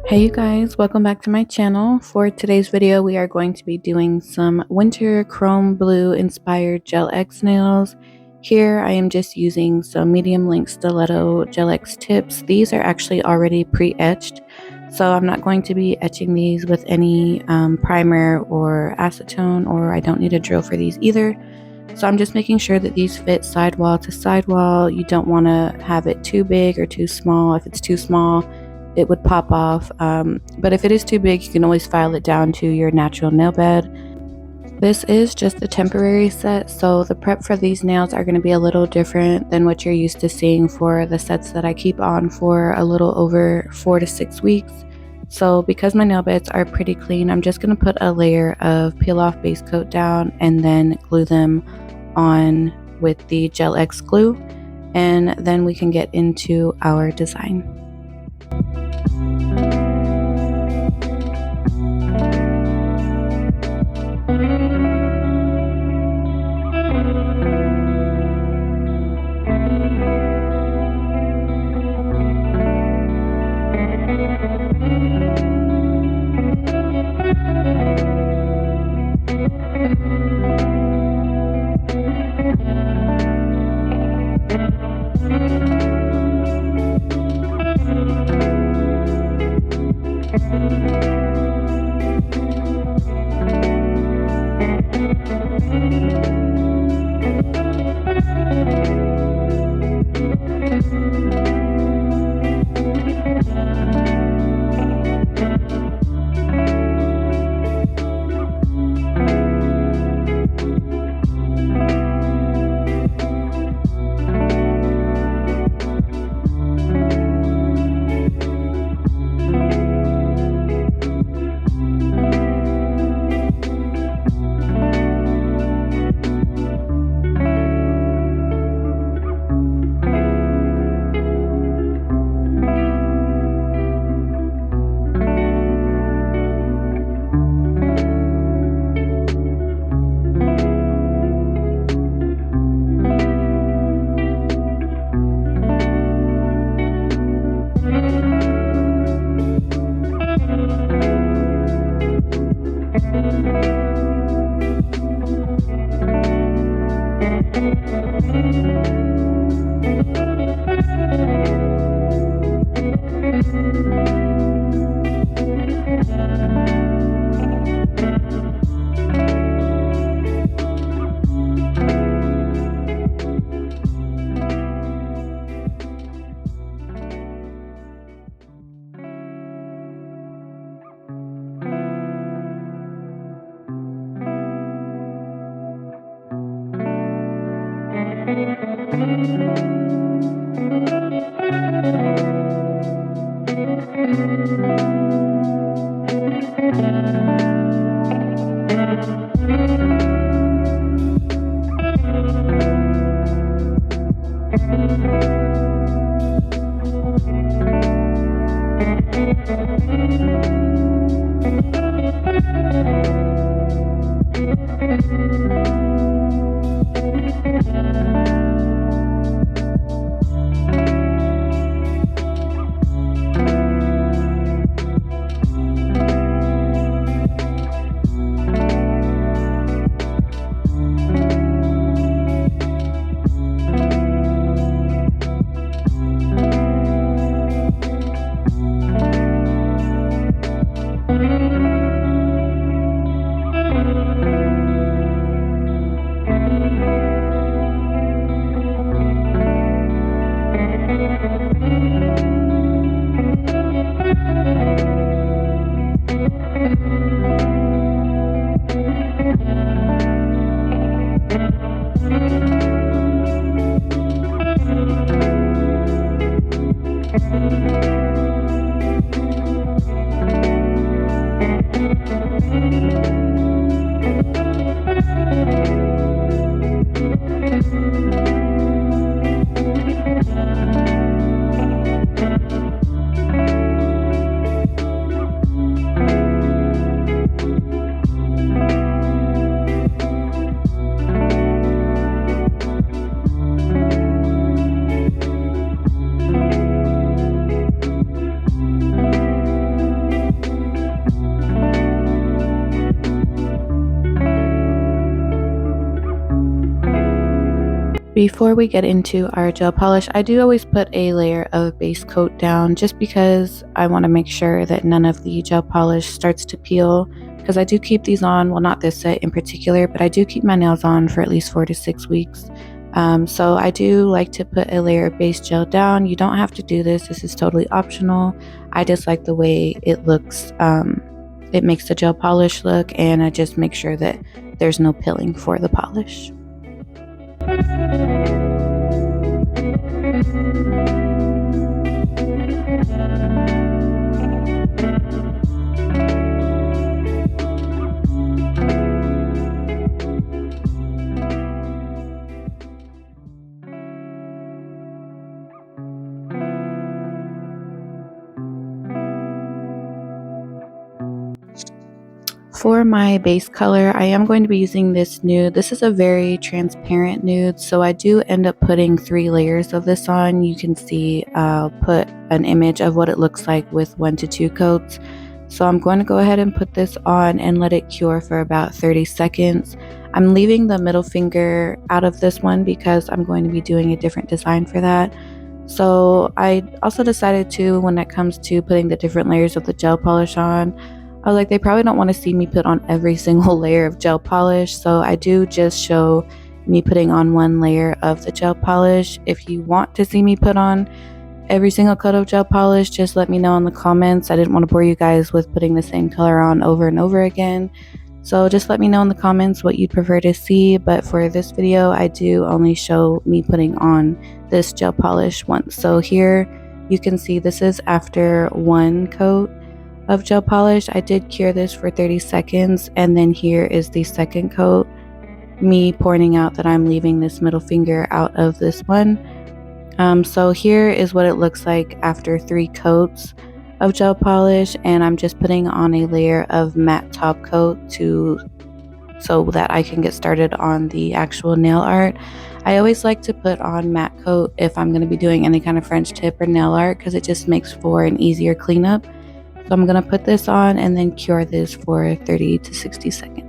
Hey you guys, welcome back to my channel. For today's video, we are going to be doing some winter chrome blue inspired gel X nails. Here I am just using some medium length stiletto gel X tips. These are actually already pre-etched, so I'm not going to be etching these with any primer or acetone, or I don't need a drill for these either. So I'm just making sure that these fit sidewall to sidewall. You don't want to have it too big or too small. If it's too small, it would pop off, but if it is too big, you can always file it down to your natural nail bed. This is just a temporary set, so the prep for these nails are going to be a little different than what you're used to seeing for the sets that I keep on for a little over 4 to 6 weeks. So because my nail beds are pretty clean, I'm just going to put a layer of peel off base coat down and then glue them on with the gel X glue, and then we can get into our design. Before we get into our gel polish, I do always put a layer of base coat down just because I want to make sure that none of the gel polish starts to peel, because I do keep these on, well, not this set in particular, but I do keep my nails on for at least 4 to 6 weeks. So I do like to put a layer of base gel down. You don't have to do this. This is totally optional. I just like the way it looks. It makes the gel polish look, and I just make sure that there's no peeling for the polish. For my base color, I am going to be using this nude. This is a very transparent nude, so I do end up putting 3 layers of this on. You can see I'll put an image of what it looks like with 1 to 2 coats. So I'm going to go ahead and put this on and let it cure for about 30 seconds. I'm leaving the middle finger out of this one because I'm going to be doing a different design for that. So I also decided to, when it comes to putting the different layers of the gel polish on, I was like, they probably don't want to see me put on every single layer of gel polish, so I do just show me putting on 1 layer of the gel polish. If you want to see me put on every single coat of gel polish, just let me know in the comments. I didn't want to bore you guys with putting the same color on over and over again. So just let me know in the comments what you'd prefer to see, but for this video, I do only show me putting on this gel polish once. So here you can see this is after 1 coat of gel polish. I did cure this for 30 seconds, and then here is the second coat, me pointing out that I'm leaving this middle finger out of this one. So here is what it looks like after 3 coats of gel polish, and I'm just putting on a layer of matte top coat so that I can get started on the actual nail art. I always like to put on matte coat if I'm going to be doing any kind of French tip or nail art, because it just makes for an easier cleanup. So I'm going to put this on and then cure this for 30 to 60 seconds.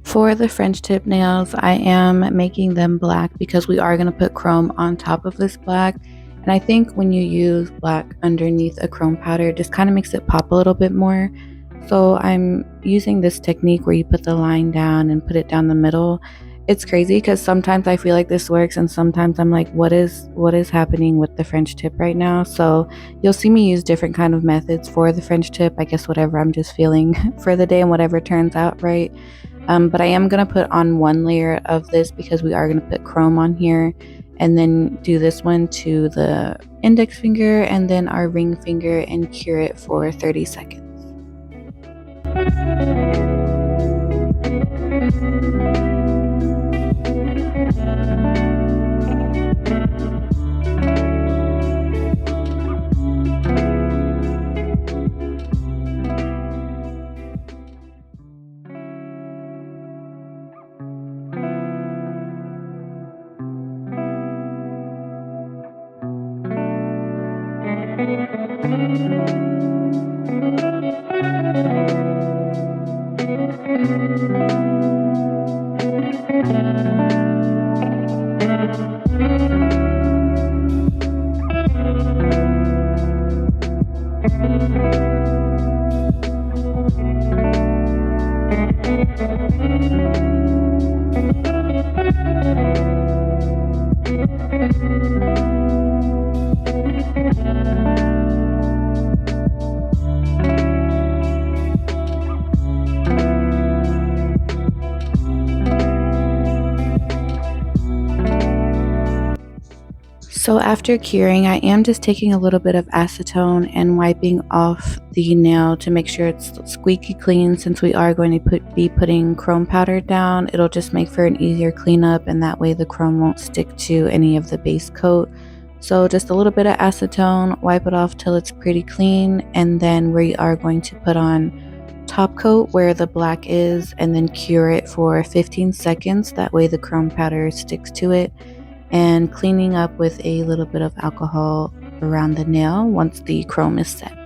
For the French tip nails, I am making them black because we are going to put chrome on top of this black. And I think when you use black underneath a chrome powder, it just kind of makes it pop a little bit more. So I'm using this technique where you put the line down and put it down the middle. It's crazy because sometimes I feel like this works, and sometimes I'm like, what is happening with the French tip right now? So you'll see me use different kind of methods for the French tip. I guess whatever I'm just feeling for the day and whatever turns out right. But I am going to put on 1 layer of this because we are going to put chrome on here, and then do this one to the index finger and then our ring finger and cure it for 30 seconds. So after curing, I am just taking a little bit of acetone and wiping off the nail to make sure it's squeaky clean. Since we are going to be putting chrome powder down, it'll just make for an easier cleanup, and that way the chrome won't stick to any of the base coat. So just a little bit of acetone, wipe it off till it's pretty clean, and then we are going to put on top coat where the black is and then cure it for 15 seconds. That way the chrome powder sticks to it. And cleaning up with a little bit of alcohol around the nail once the chrome is set.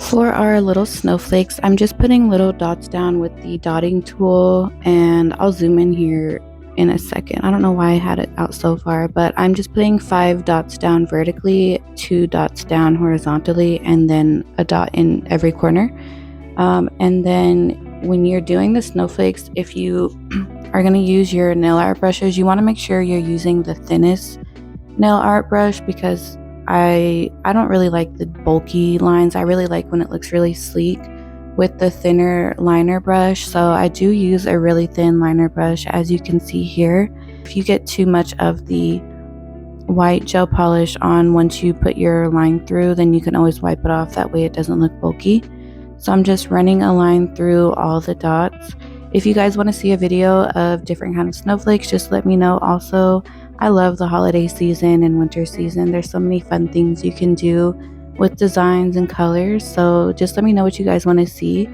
For our little snowflakes, I'm just putting little dots down with the dotting tool, and I'll zoom in here in a second. I don't know why I had it out so far, but I'm just putting 5 dots down vertically, 2 dots down horizontally, and then a dot in every corner. And then when you're doing the snowflakes, if you are going to use your nail art brushes, you want to make sure you're using the thinnest nail art brush, because I don't really like the bulky lines. I really like when it looks really sleek with the thinner liner brush. So I do use a really thin liner brush, as you can see here. If you get too much of the white gel polish on once you put your line through, then you can always wipe it off. That way it doesn't look bulky. So I'm just running a line through all the dots. If you guys want to see a video of different kinds of snowflakes, just let me know. Also, I love the holiday season and winter season. There's so many fun things you can do with designs and colors. So just let me know what you guys want to see.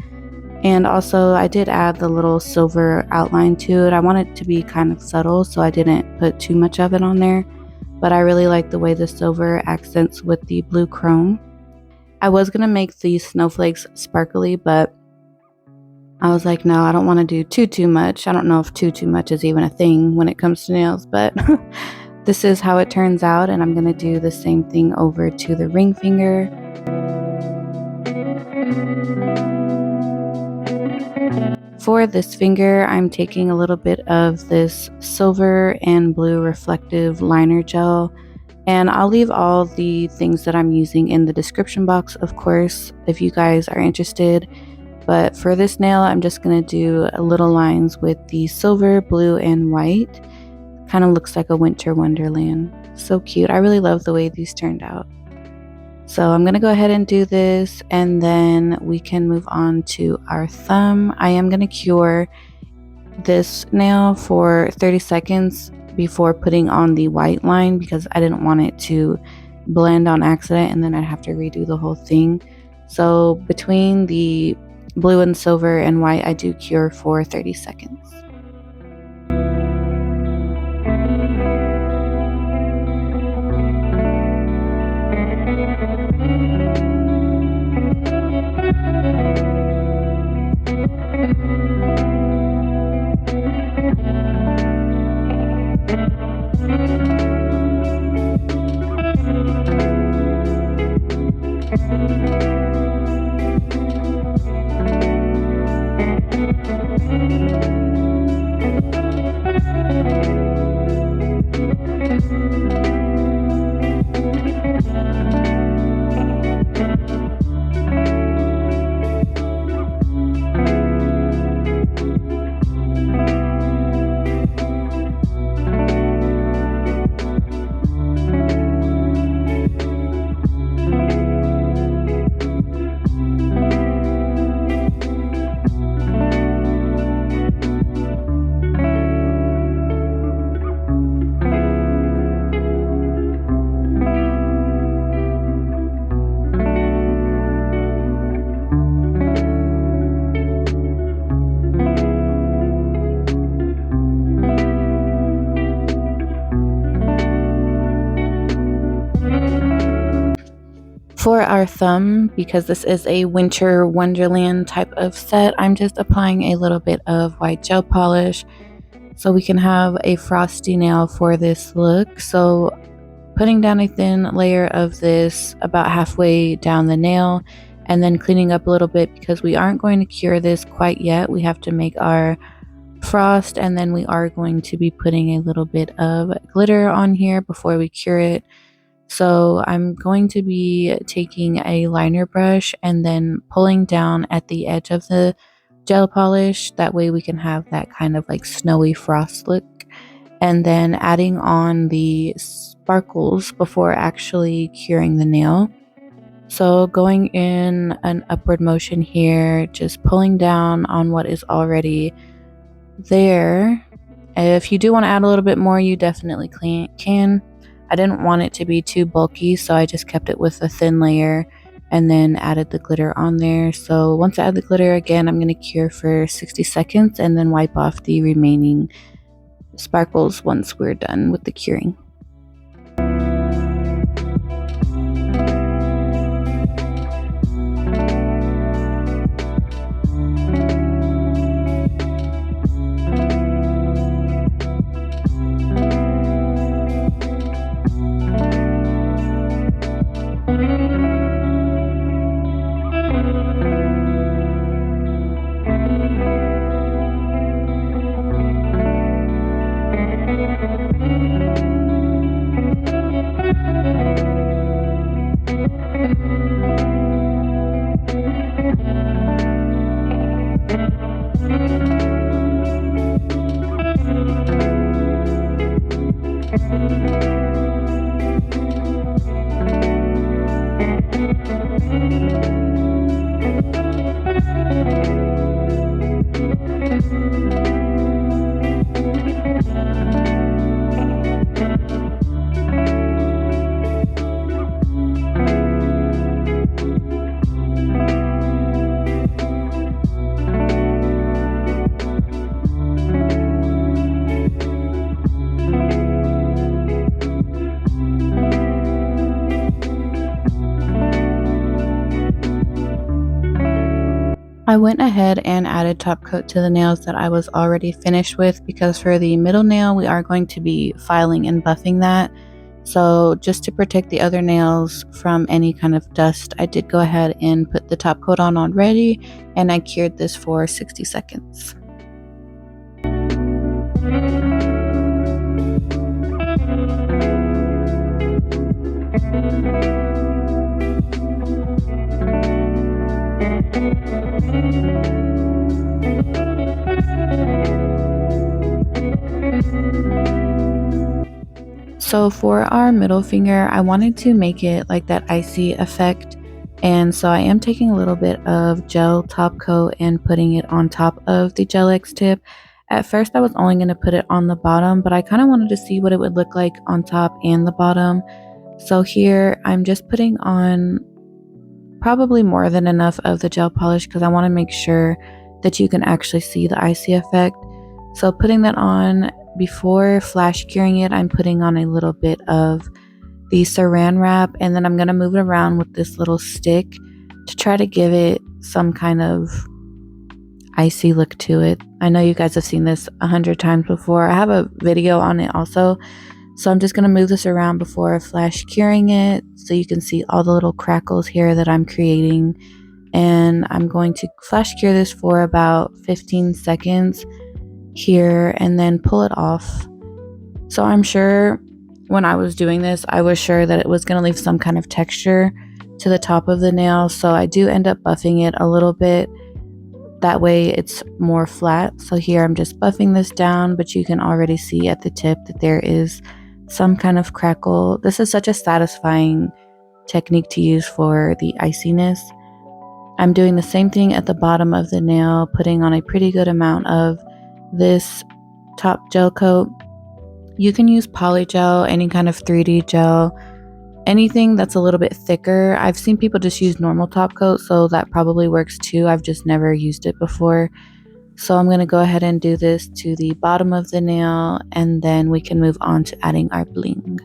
And also, I did add the little silver outline to it. I want it to be kind of subtle, so I didn't put too much of it on there. But I really like the way the silver accents with the blue chrome. I was going to make these snowflakes sparkly, but I was like, no, I don't want to do too much. I don't know if too much is even a thing when it comes to nails, but this is how it turns out. And I'm going to do the same thing over to the ring finger. For this finger, I'm taking a little bit of this silver and blue reflective liner gel, and I'll leave all the things that I'm using in the description box, of course, if you guys are interested. But for this nail, I'm just going to do little lines with the silver, blue, and white. Kind of looks like a winter wonderland. So cute. I really love the way these turned out. So I'm going to go ahead and do this, and then we can move on to our thumb. I am going to cure this nail for 30 seconds before putting on the white line because I didn't want it to blend on accident and then I'd have to redo the whole thing. So between the blue and silver and white, I do cure for 30 seconds. For our thumb, because this is a winter wonderland type of set, I'm just applying a little bit of white gel polish so we can have a frosty nail for this look. So putting down a thin layer of this about halfway down the nail and then cleaning up a little bit because we aren't going to cure this quite yet. We have to make our frost, and then we are going to be putting a little bit of glitter on here before we cure it. So I'm going to be taking a liner brush and then pulling down at the edge of the gel polish. That way we can have that kind of like snowy frost look. And then adding on the sparkles before actually curing the nail. So going in an upward motion here, just pulling down on what is already there. If you do want to add a little bit more, you definitely can. I didn't want it to be too bulky, so I just kept it with a thin layer and then added the glitter on there. So once I add the glitter again, I'm going to cure for 60 seconds and then wipe off the remaining sparkles once we're done with the curing. I went ahead and added top coat to the nails that I was already finished with because for the middle nail we are going to be filing and buffing that. So just to protect the other nails from any kind of dust, I did go ahead and put the top coat on already, and I cured this for 60 seconds. So for our middle finger, I wanted to make it like that icy effect. And so I am taking a little bit of gel top coat and putting it on top of the Gel X tip. At first I was only going to put it on the bottom, but I kind of wanted to see what it would look like on top and the bottom. So here I'm just putting on probably more than enough of the gel polish because I want to make sure that you can actually see the icy effect. So putting that on, before flash curing it, I'm putting on a little bit of the saran wrap, and then I'm going to move it around with this little stick to try to give it some kind of icy look to it. I know you guys have seen this 100 times before. I have a video on it also. So I'm just going to move this around before flash curing it so you can see all the little crackles here that I'm creating. And I'm going to flash cure this for about 15 seconds here and then pull it off. So I'm sure when I was doing this, I was sure that it was going to leave some kind of texture to the top of the nail. So I do end up buffing it a little bit. That way it's more flat. So here I'm just buffing this down, but you can already see at the tip that there is some kind of crackle. This is such a satisfying technique to use for the iciness. I'm doing the same thing at the bottom of the nail, putting on a pretty good amount of this top gel coat. You can use polygel, any kind of 3D gel, anything that's a little bit thicker. I've seen people just use normal top coat, so that probably works too. I've just never used it before. So I'm going to go ahead and do this to the bottom of the nail, and then we can move on to adding our bling.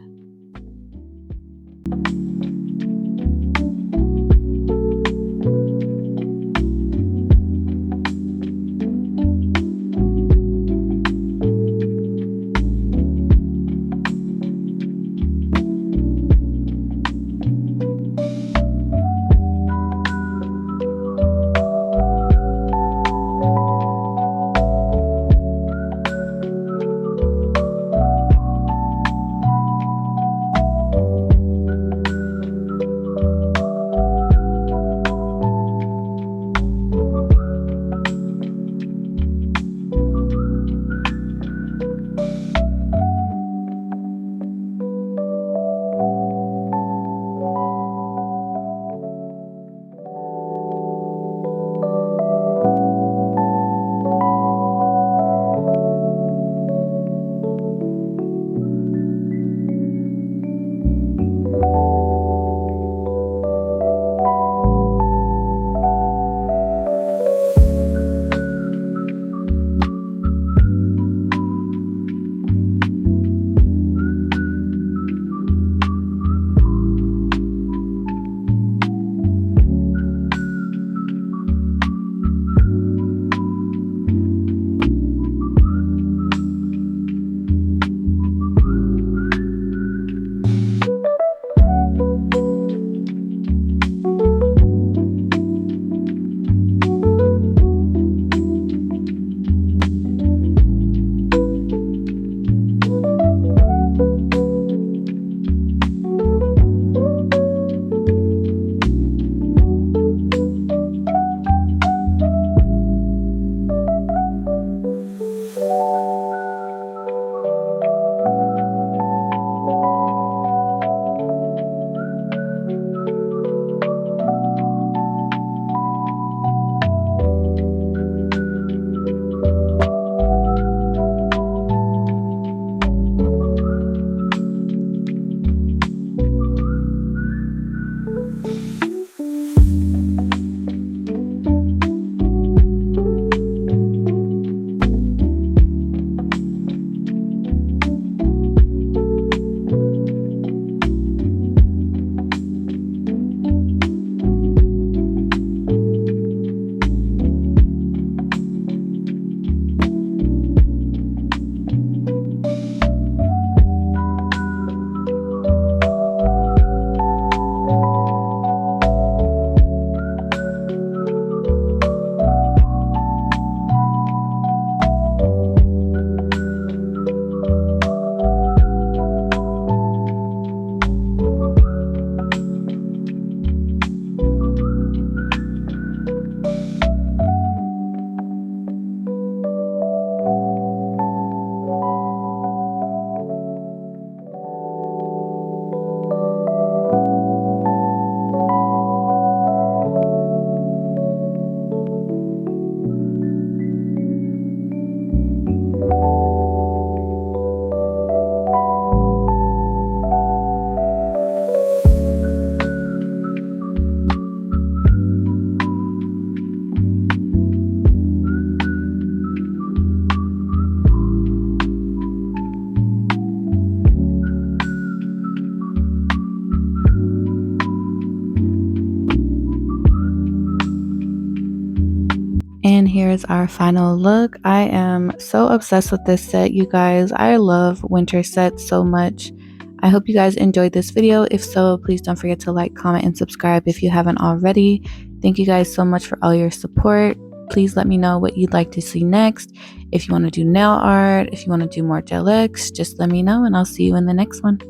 here is our final look. I am so obsessed with this set, you guys. I love winter sets so much. I hope you guys enjoyed this video. If so, please don't forget to like, comment, and subscribe if you haven't already. Thank you guys so much for all your support. Please let me know what you'd like to see next. If you want to do nail art, if you want to do more gel X, just let me know and I'll see you in the next one.